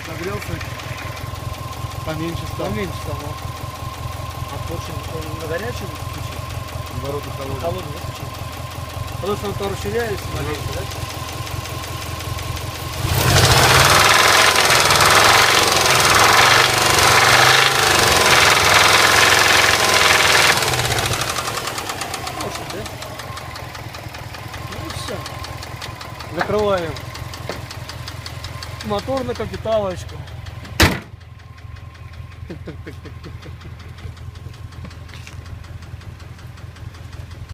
Нагрелся, поменьше стал. Поменьше стало. А поршень он на горячем включить? Наоборот, холодный. Холодный выключить? Потому что он то расширяется маленько, да? Может, да? Ну и все. Закрываем мотор на капиталочку.